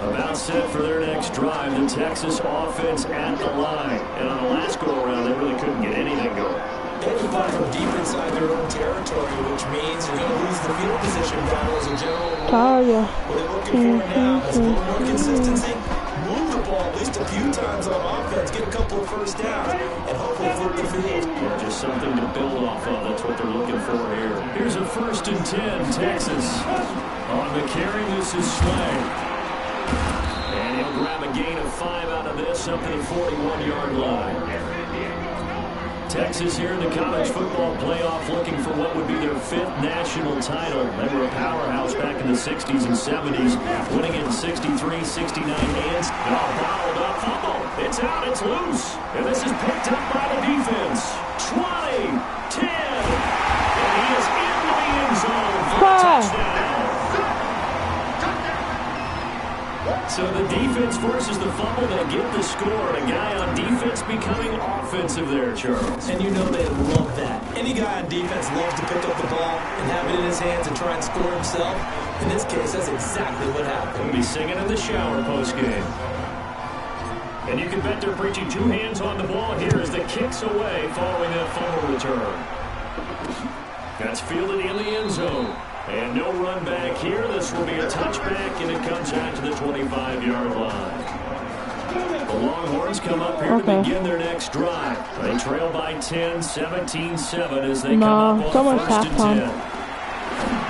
S2: About set for their next drive, the Texas offense at the line. And on the last go-around, they really couldn't get anything going.
S3: They have to buy from deep inside their own territory, which means you're going to lose the field position battle as a general rule. What they're looking for now is a little more consistency. Move the ball at least a few times on offense, get a couple of first downs, and hopefully flip the field.
S2: Yeah, just something to build off of. That's what they're looking for here. Here's a 1st and 10, Texas. On the carry, this is Slay. And he'll grab a gain of 5 out of this up to the 41-yard line. Texas here in the college football playoff looking for what would be their 5th national title. They were a powerhouse back in the 60s and 70s, winning it in 63, 69, and fouled up. Fumble. It's out. It's loose. And this is picked up by the defense. 20, 10. And he is into the end zone for a touchdown. So the defense forces the fumble. They get the score. And a guy on defense becoming offensive there, Charles.
S3: And you know they love that. Any guy on defense loves to pick up the ball and have it in his hands and try and score himself. In this case, that's exactly what happened.
S2: He'll be singing in the shower post-game. And you can bet they're preaching 2 hands on the ball here as the kick's away following that fumble return. That's fielded in the end zone. And no run back here. This will be a touchback, and it comes out to the 25-yard line. The Longhorns come up here to begin their next drive. They trail by 10, 17-7 as they come up on 1st and 10.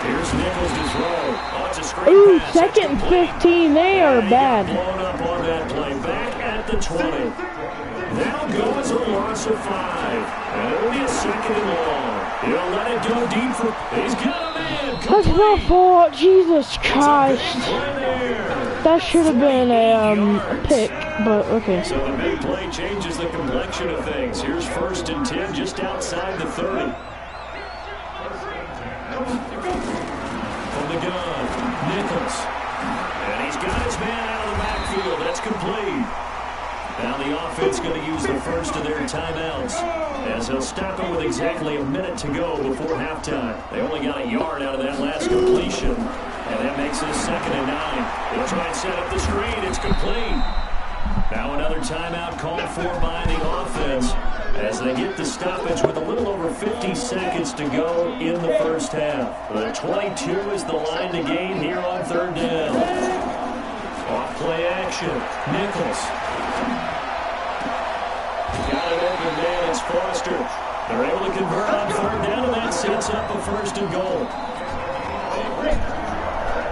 S2: Here's Nichols to throw. Oh, it's a screen pass.
S14: 2nd and 15. They are bad.
S2: Blown up on that play. Back at the 20. That'll go as a loss of 5. And it'll be a 2nd and long. He'll let it go deep for... He's got a man.
S14: That's my fault. Jesus Christ. That should have been a pick, but okay.
S2: So the big play changes the complexion of things. Here's 1st and 10 just outside the 30. From the gun, Nichols. And he's got his man out of the backfield. That's complete. Now the offense going to use the first of their timeouts as they'll stop it with exactly a minute to go before halftime. They only got a yard out of that last completion, and that makes it a 2nd and 9. They'll try and set up the screen. It's complete. Now another timeout called for by the offense as they get the stoppage with a little over 50 seconds to go in the first half. The 22 is the line to gain here on 3rd down. Off play action. Nichols. Got it open, man. It's Foster. They're able to convert on 3rd down, and that sets up a 1st and goal.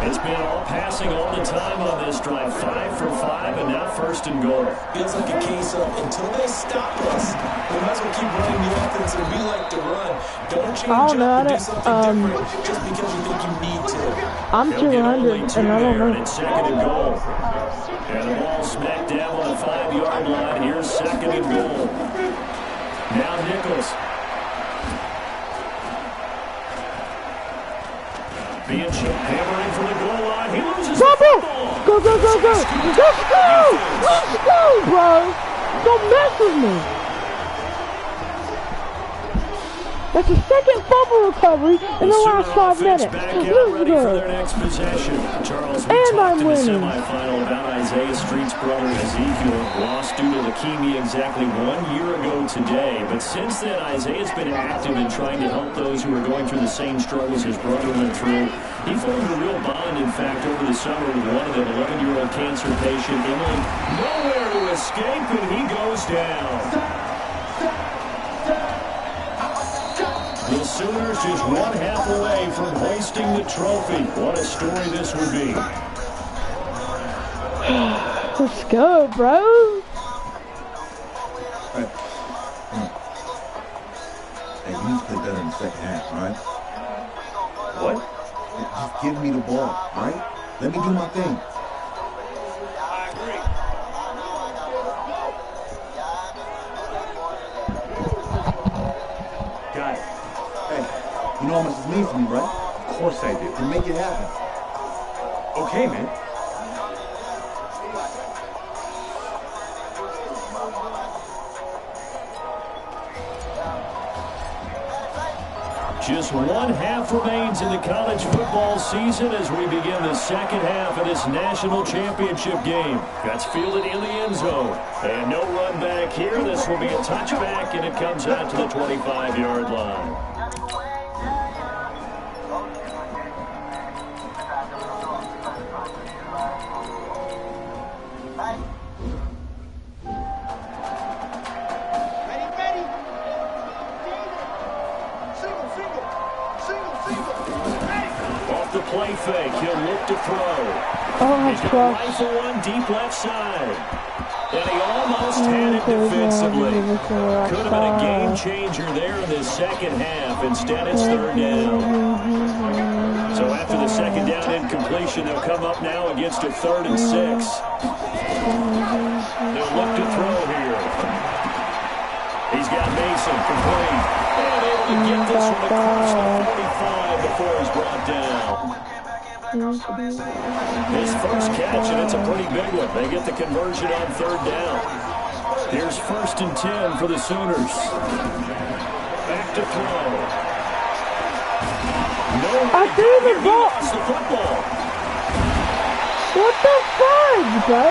S2: It's been all passing all the time on this drive. 5 for 5, and now 1st and goal.
S3: Feels like a case of until they stop us, we might as well keep running the offense that we like to run. Don't change up and do something different just because you think you need to.
S14: I'm 200, and I don't know.
S2: It's 2nd and goal. And the ball smack down on the 5-yard line. Here's 2nd and goal. Now Nichols. Being hammering from the goal line. He loses the football.
S14: Go, go, go, go. Let's go. Let's go, bro. Don't mess with me. That's the 2nd fumble recovery in the last 5 minutes. Let's
S2: go.
S14: And I'm winning.
S2: Semifinal about Isaiah Street's brother Ezekiel, lost due to leukemia exactly 1 year ago today. But since then, Isaiah's been active in trying to help those who are going through the same struggles his brother went through. He formed a real bond, in fact, over the summer with one of them, 11-year-old cancer patient, Emily. Nowhere to escape, and he goes down. The Sooners just 1/2 away from hoisting the trophy. What a story this would be.
S14: Let's go, bro.
S7: Hey, we need to play better in the 2nd half, all right?
S2: What?
S7: Just give me the ball, all right? Let me do my thing.
S6: Got it.
S7: You know how much this means to me, right?
S6: Of course I do.
S7: Then make it happen.
S6: Okay, man.
S2: Just 1/2 remains in the college football season as we begin the 2nd half of this national championship game. That's fielded in the end zone. And no run back here. This will be a touchback, and it comes out to the 25-yard line. fake. He'll look to throw.
S14: Oh,
S2: He's going to rifle one deep left side. And he almost had it defensively. Could have been a game changer there in the second half. Instead, it's third down. So after the second down incompletion, they'll come up now against a 3rd and 6. They'll look to throw here. He's got Mason complete. And able to get this one across the 45 before he's brought down. His first catch, and it's a pretty big one. They get the conversion on 3rd down. Here's 1st and 10 for the Sooners. Back to throw.
S14: I threw the ball.
S2: The football.
S14: What the fuck, bro?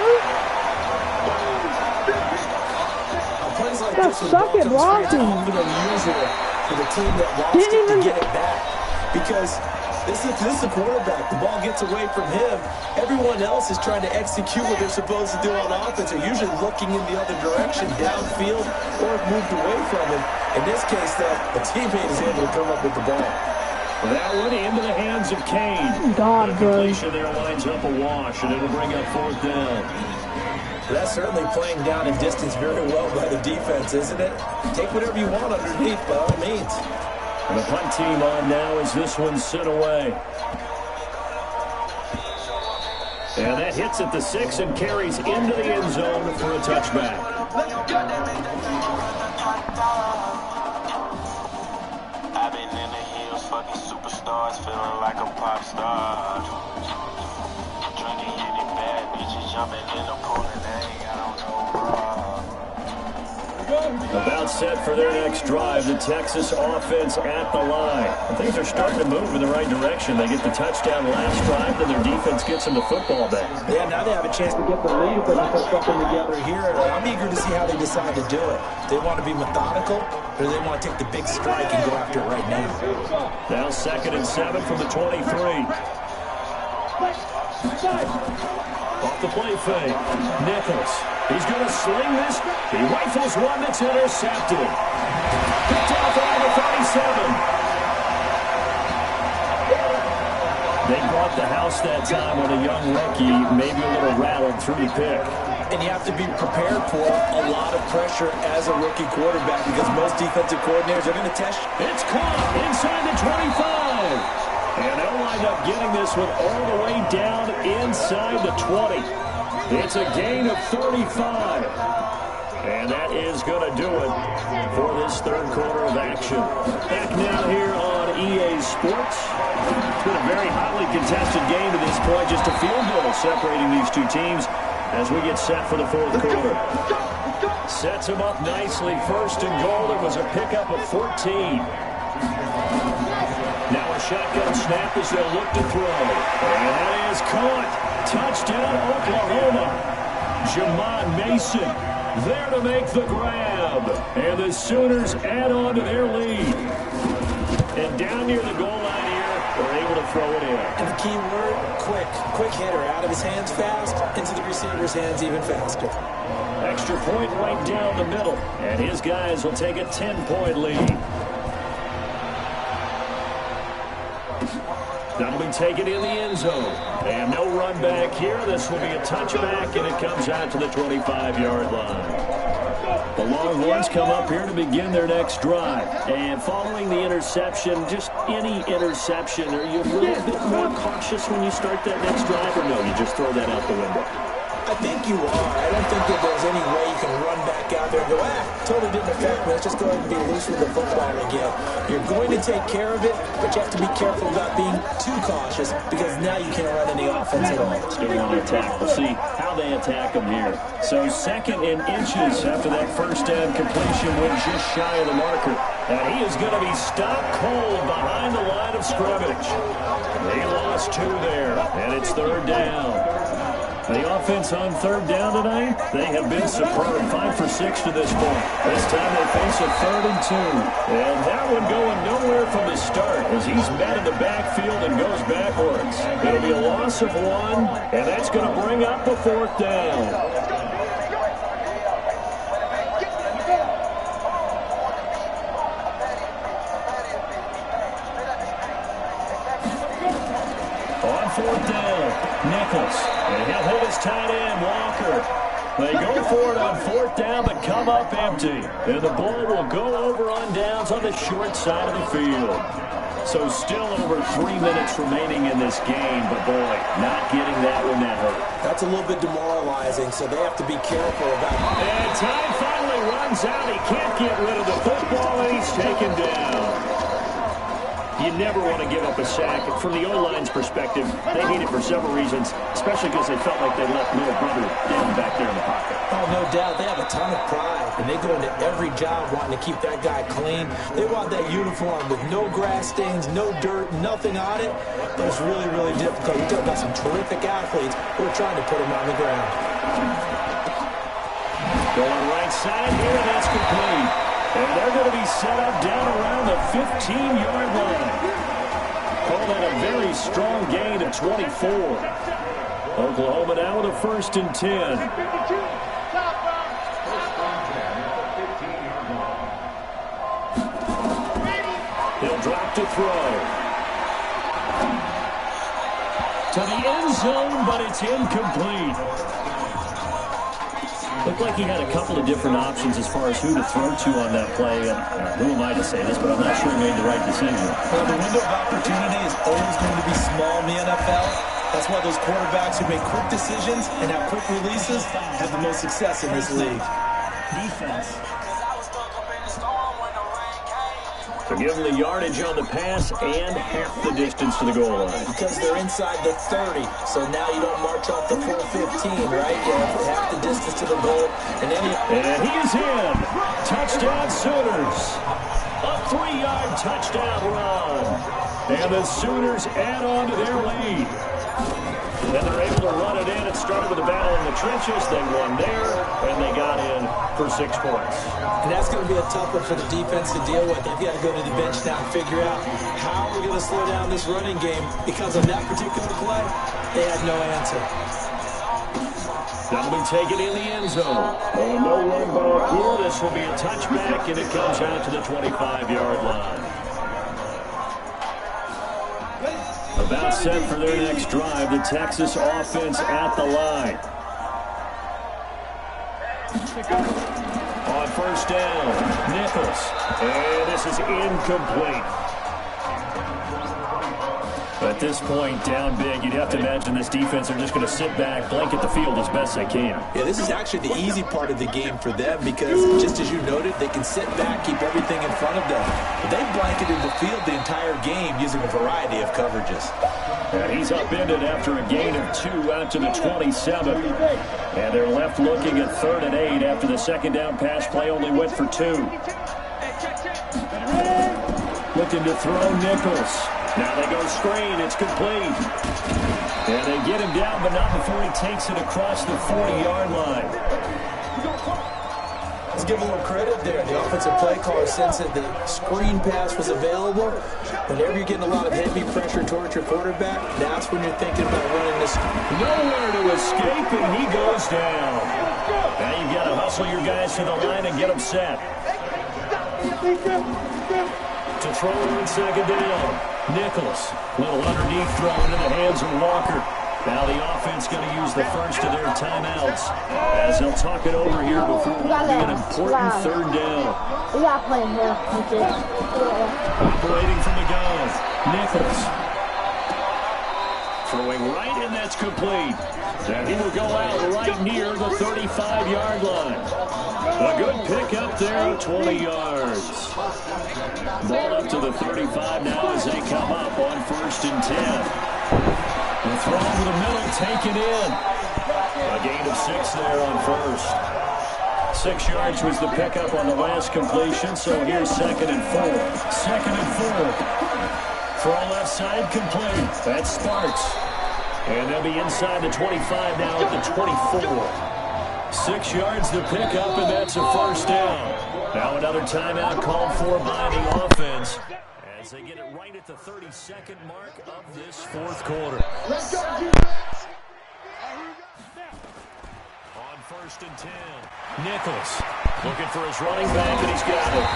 S3: Plays like
S14: That suck at blocking.
S3: For the team that lost it to get it back. Because this is the quarterback. The ball gets away from him. Everyone else is trying to execute what they're supposed to do on offense. They're usually looking in the other direction, downfield, or moved away from him. In this case, though, a teammate is able to come up with the ball.
S2: That one into the hands of Kane.
S14: God, bro.
S2: Completion there winds up a wash, and it'll bring up 4th down.
S3: That's certainly playing down in distance very well by the defense, isn't it? Take whatever you want underneath, by all means.
S2: And the punt team on now as this one's sent away. And that hits at the 6 and carries into the end zone for a touchback.
S15: I've been in the hills, fucking superstars, feeling like a pop star. Drinking any bad bitches, jumping in the pool, and they ain't got no bra.
S2: About set for their next drive, the Texas offense at the line. And things are starting to move in the right direction. They get the touchdown last drive, then their defense gets them the football back.
S3: Yeah, now they have a chance to get the lead, but they put something together here. I'm eager to see how they decide to do it. They want to be methodical, or they want to take the big strike and go after it right now.
S2: Now 2nd and 7 from the 23. Off the play fake. Nichols. He's going to sling this. He rifles one that's intercepted. Picked off around the 37. They brought the house that time on a young rookie, maybe a little rattled through the pick.
S3: And you have to be prepared for a lot of pressure as a rookie quarterback because most defensive coordinators are going to test you.
S2: It's caught inside the 25. And they'll wind up getting this one all the way down inside the 20. It's a gain of 35. And that is going to do it for this 3rd quarter of action. Back now here on EA Sports. It's been a very hotly contested game to this point. Just a field goal separating these two teams as we get set for the 4th quarter. Sets him up nicely. 1st and goal. It was a pickup of 14. Now a shotgun snap as they'll look to throw. And that is caught. Touchdown, Oklahoma. Jamon Mason there to make the grab. And the Sooners add on to their lead. And down near the goal line here, they're able to throw it in.
S3: And the key word, quick. Quick hitter. Out of his hands fast, into the receiver's hands even faster.
S2: Extra point right down the middle. And his guys will take a 10-point lead. That'll be taken in the end zone. And no run back here. This will be a touchback, and it comes out to the 25-yard line. The Longhorns come up here to begin their next drive. And following the interception, just any interception, are you a little bit more cautious when you start that next drive, or no, you just throw that out the window?
S3: I think you are. I don't think that there's any way you can run back out there and go, totally didn't affect me. Let's just go ahead and be loose with the football again. You're going to take care of it, but you have to be careful about being too cautious because now you can't run any offense at all.
S2: Still want to attack. We'll see how they attack them here. So 2nd and inches after that 1st down completion went just shy of the marker. And he is going to be stopped cold behind the line of scrimmage. They lost 2 there, and it's 3rd down. The offense on 3rd down tonight, they have been superb. 5 for 6 to this point. This time they face a 3rd and 2. And that one going nowhere from the start as he's met in the backfield and goes backwards. It'll be a loss of 1, and that's going to bring up a 4th down. On 4th down. Nichols. And he'll hit his tight end, Walker. They go for it on 4th down, but come up empty. And the ball will go over on downs on the short side of the field. So still over 3 minutes remaining in this game, but boy, not getting that one that hurt.
S3: That's a little bit demoralizing, so they have to be careful about it.
S2: And time finally runs out. He can't get rid of the football, and he's taken down. You never want to give up a sack. From the O-line's perspective, they hate it for several reasons, especially because they felt like they left little brother down back there in the pocket.
S3: Oh, no doubt. They have a ton of pride, and they go into every job wanting to keep that guy clean. They want that uniform with no grass stains, no dirt, nothing on it. But it's really, really difficult. You're talking about some terrific athletes who are trying to put him on the ground.
S2: Going right side here, and that's complete. And they're going to be set up down around the 15-yard line. Call that a very strong gain of 24. Oklahoma now with a 1st and 10. He'll drop to throw. To the end zone, but it's incomplete. Looked like he had a couple of different options as far as who to throw to on that play. Who am I to say this, but I'm not sure he made the right decision.
S3: Well, the window of opportunity is always going to be small in the NFL. That's why those quarterbacks who make quick decisions and have quick releases have the most success in this league.
S2: Defense. So give them the yardage on the pass and half the distance to the goal line.
S3: Because they're inside the 30, so now you don't march off the full 15, right? You have half the distance to the goal. And
S2: he is in. Touchdown Sooners. A 3-yard touchdown run. And the Sooners add on to their lead. Then they're able to run it in. It started with a battle in the trenches. They won there, and they got in for 6 points.
S3: And that's going to be a tough one for the defense to deal with. They've got to go to the bench now and figure out how we're going to slow down this running game. Because of that particular play, they had no answer.
S2: That'll be taken in the end zone. Oh, no run ball here. This will be a touchback, and it comes out to the 25-yard line. About set for their next drive, the Texas offense at the line. On 1st down, Nichols. And this is incomplete. At this point, down big, you'd have to imagine this defense are just going to sit back, blanket the field as best they can.
S3: Yeah, this is actually the easy part of the game for them because, just as you noted, they can sit back, keep everything in front of them. But they blanketed the field the entire game using a variety of coverages.
S2: And he's upended after a gain of 2 out to the 27. And they're left looking at 3rd and 8 after the 2nd down pass play only went for 2. Looking to throw Nichols. Now they go screen. It's complete. And they get him down, but not before he takes it across the 40-yard line.
S3: Let's give a little credit there. The offensive play caller sensed that the screen pass was available. Whenever you're getting a lot of heavy pressure towards your quarterback, that's when you're thinking about running this.
S2: Nowhere to escape, and he goes down. Now you've got to hustle your guys to the line and get them set. To throw on 2nd down. Nichols, little underneath throw into the hands of Walker. Now the offense going to use the first of their timeouts as they'll talk it over here before it will be an important 3rd down.
S14: We got to play him here.
S2: Operating from the gun, Nichols. Throwing right, and that's complete. And he will go out right near the 35-yard line. A good pickup there, 20 yards. Ball up to the 35 now as they come up on 1st and 10. The throw over the middle, taken in. A gain of 6 there on 1st. 6 yards was the pickup on the last completion, so here's 2nd and 4. 2nd and 4. Throw left side complete. That's Sparks. And they'll be inside the 25 now at the 24. 6 yards the pickup, and that's a 1st down. Now another timeout called for by the offense as they get it right at the 32nd mark of this 4th quarter. On 1st and 10, Nichols looking for his running back, and he's got it.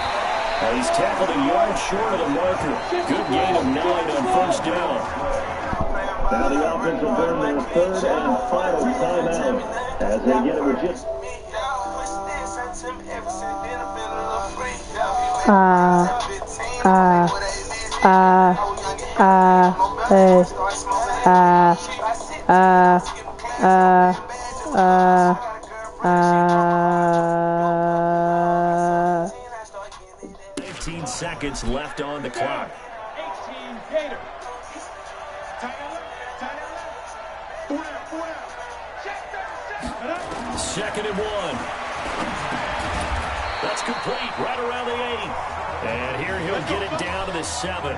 S2: He's tackled a yard short of the marker. Good gain of 9 on 1st down.
S16: Now the offense will burn their third and final timeout as they get it with just...
S2: Seconds left on the clock.
S16: 18 Gators.
S2: Second and 1. That's complete right around the 8. And here he'll get it down to the 7.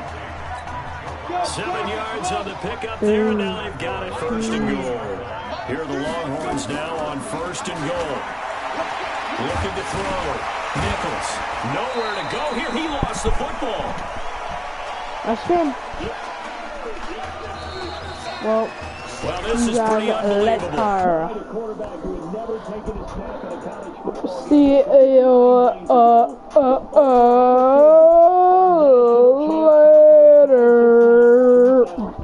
S2: 7 yards on the pickup there, and now they've got it first and goal. Here are the Longhorns now on first and goal. Looking to throw. Nichols, nowhere to go here. He lost the football.
S14: That's him. Well,
S2: this is pretty unbelievable.
S14: See you.